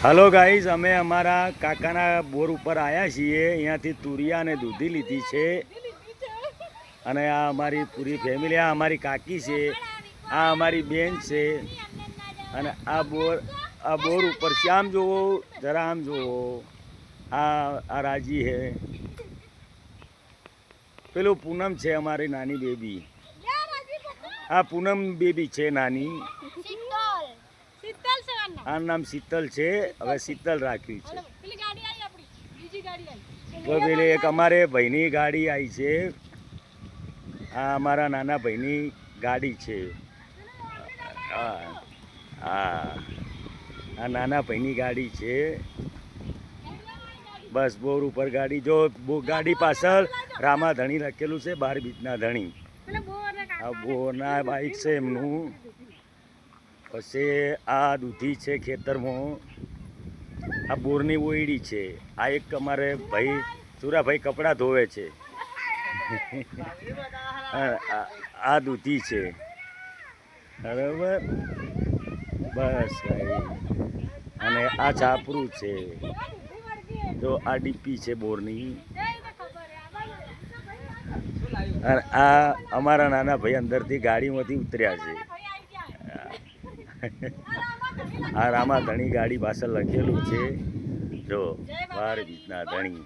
Hello guys, અમે અમારા કાકાના બોર ઉપર આવ્યા છીએ। અહીંયાથી તુરિયા અને દૂધી લીધી છે અને આ અમારી પૂરી ફેમિલી, આ અમારી કાકી છે, આ અમારી બેન છે અને આ બોર ઉપર છે। આમ જુઓ, જરા આમ જુઓ, આ રાજી છે, પેલું પૂનમ છે અમારી નાની બેબી, આ પૂનમ બેબી છે નાની, આ નામ શીતલ છે। હવે શીતલ રાખ્યું છે। તો પેલી એક અમારે ભાઈની ગાડી આવી છે, આ અમારા નાના ભાઈની ગાડી છે। આ નાના ભાઈની ગાડી છે। બસ બોર ઉપર ગાડી, જો ગાડી પાછળ રામા ધણી લખેલું છે, 12 બીજના ધણી। આ બોરના બાઈક છે એમનું। પછી આ દૂધી છે ખેતરમાં, આ બોરની ઓયડી છે। આ એક અમારે ભાઈ સુરાભાઈ કપડાં ધોવે છે। આ દૂધી છે, બરાબર, બસ ભાઈ। અને આ છાપરું છે, તો આ ડીપી છે બોરની। અને આ અમારા નાના ભાઈ અંદરથી ગાડીમાંથી ઉતર્યા છે। આ રામા ધણી ગાડી પાછળ લખેલું છે, જો 12 બીજના ધણી।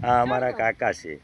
આ અમારા કાકા છે।